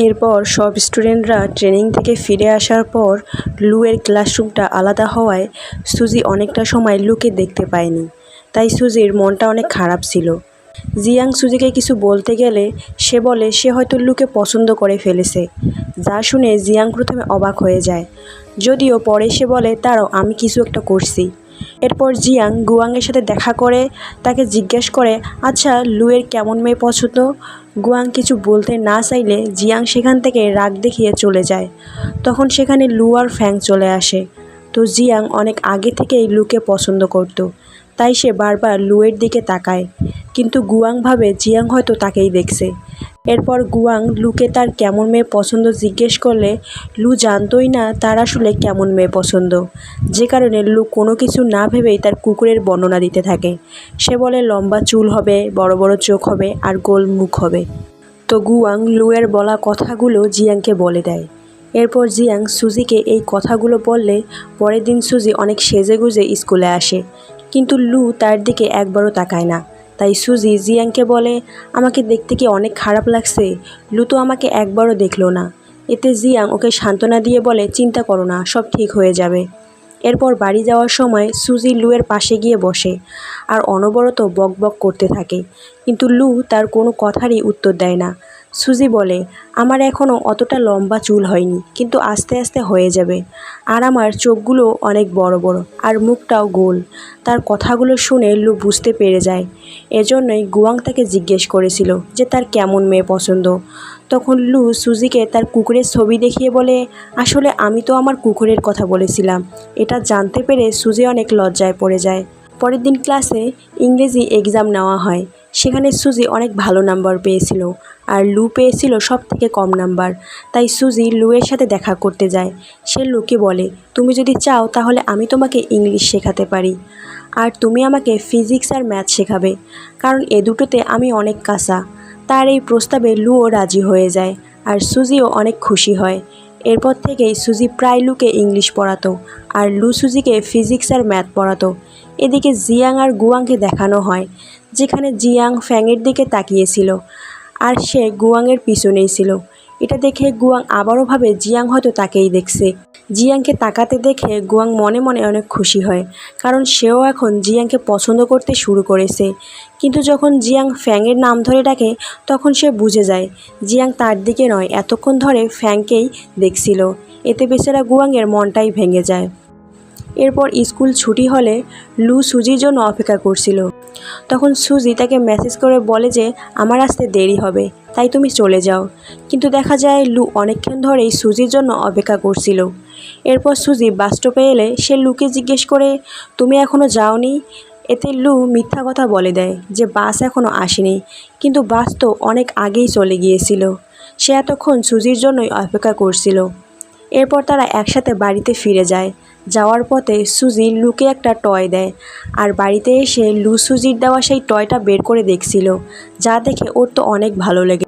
এরপর সব স্টুডেন্টরা ট্রেনিং থেকে ফিরে আসার পর লুয়ের ক্লাসরুমটা আলাদা হওয়ায় সুজি অনেকটা সময় লুকে দেখতে পায়নি। তাই সুজির মনটা অনেক খারাপ ছিল। জিয়াং সুজিকে কিছু বলতে গেলে সে বলে সে হয়তো লুকে পছন্দ করে ফেলেছে, যা শুনে জিয়াং প্রথমে অবাক হয়ে যায়, যদিও পরে সে বলে তারও আমি কিছু একটা করছি। এরপর জিয়াং গুয়াংয়ের সাথে দেখা করে তাকে জিজ্ঞেস করে, আচ্ছা লুয়ের কেমন মেয়ে পছন্দ? গুয়াং কিছু বলতে না চাইলে জিয়াং সেখান থেকে রাগ দেখিয়ে চলে যায়। তখন সেখানে লু আর ফ্যাং চলে আসে। তো জিয়াং অনেক আগে থেকেই লুকে পছন্দ করত, তাই সে বারবার লুয়ের দিকে তাকায়, কিন্তু গুয়াং ভাবে জিয়াং হয়তো তাকেই দেখছে। এরপর গুয়াং লুকে তার কেমন মেয়ে পছন্দ জিজ্ঞেস করলে লু জানতোই না তার আসলে কেমন মেয়ে পছন্দ, যে কারণে লু কোনো কিছু না ভেবেই তার কুকুরের বর্ণনা দিতে থাকে। সে বলে লম্বা চুল হবে, বড় বড় চোখ হবে আর গোল মুখ হবে। তো গুয়াং লুয়ের বলা কথাগুলো জিয়াংকে বলে দেয়। এরপর জিয়াং সুজিকে এই কথাগুলো বললে পরের দিন সুজি অনেক সেজেগুজে স্কুলে আসে, কিন্তু লু তার দিকে একবারও তাকায় না। তাই সুজি জিয়াংকে বলে, আমাকে দেখতে কি অনেক খারাপ লাগছে? লু তো আমাকে একবারও দেখলো না। এতে জিয়াং ওকে সান্ত্বনা দিয়ে বলে, চিন্তা করো না, সব ঠিক হয়ে যাবে। এরপর বাড়ি যাওয়ার সময় সুজি লুয়ের পাশে গিয়ে বসে আর অনবরত বকবক করতে থাকে, কিন্তু লু তার কোনো কথারই উত্তর দেয় না। সুজি বলে, আমার এখনও অতটা লম্বা চুল হয়নি, কিন্তু আস্তে আস্তে হয়ে যাবে। আর আমার চোখগুলো অনেক বড় বড় আর মুখটাও গোল। তার কথাগুলো শুনে লু বুঝতে পেরে যায়। এজন্যই গুয়াং তাকে জিজ্ঞেস করেছিল যে তার কেমন মেয়ে পছন্দ। তখন লু সুজিকে তার কুকুরের ছবি দেখিয়ে বলে, আসলে আমি তো আমার কুকুরের কথা বলেছিলাম। এটা জানতে পেরে সুজি অনেক লজ্জায় পড়ে যায়। পরের দিন ক্লাসে ইংরেজি এক্সাম নেওয়া হয়। সেখানে সুজি অনেক ভালো নাম্বার পেয়েছিল আর লু পেয়েছিল সব থেকে কম নাম্বার। তাই সুজি লুয়ের সাথে দেখা করতে যায়। সে লুকে বলে, তুমি যদি চাও তাহলে আমি তোমাকে ইংলিশ শেখাতে পারি, আর তুমি আমাকে ফিজিক্স আর ম্যাথ শেখাবে, কারণ এ দুটোতে আমি অনেক কাঁচা। তার এই প্রস্তাবে লুও রাজি হয়ে যায় আর সুজিও অনেক খুশি হয়। এরপর থেকেই সুজি প্রায় লুকে ইংলিশ পড়াতো আর লু সুজিকে ফিজিক্স আর ম্যাথ পড়াতো। এদিকে জিয়াং আর গুয়াংকে দেখানো হয়, যেখানে জিয়াং ফ্যাংয়ের দিকে তাকিয়েছিল আর সে গুয়াংয়ের পিছনেই ছিল। এটা দেখে গুয়াং আবারও ভাবে জিয়াং হয়তো তাকেই দেখছে। জিয়াংকে তাকাতে দেখে গুয়াং মনে মনে অনেক খুশি হয়, কারণ সেও এখন জিয়াংকে পছন্দ করতে শুরু করেছে। কিন্তু যখন জিয়াং ফ্যাংয়ের নাম ধরে ডাকে তখন সে বুঝে যায় জিয়াং তার দিকে নয়, এতক্ষণ ধরে ফ্যাংকেই দেখছিল। এতে বেচারা গুয়াংয়ের মনটাই ভেঙে যায়। এরপর স্কুল ছুটি হলে লু সুজির জন্য অপেক্ষা করছিল। তখন সুজি তাকে মেসেজ করে বলে যে আমার আসতে দেরি হবে, তাই তুমি চলে যাও। কিন্তু দেখা যায় লু অনেকক্ষণ ধরেই সুজির জন্য অপেক্ষা করছিল। এরপর সুজি বাস স্টপে এলে সে লুকে জিজ্ঞেস করে, তুমি এখনও যাওনি? এতে লু মিথ্যা কথা বলে দেয় যে বাস এখনও আসেনি, কিন্তু বাস তো অনেক আগেই চলে গিয়েছিল। সে এতক্ষণ সুজির জন্যই অপেক্ষা করছিল। এরপর তারা একসাথে বাড়িতে ফিরে যায়। যাওয়ার পথে সুজি লুকে একটা টয় দেয়, আর বাড়িতে এসে লু সুজির দেওয়া সেই টয়টা বের করে দেখছিল, যা দেখে ওর তো অনেক ভালো লেগে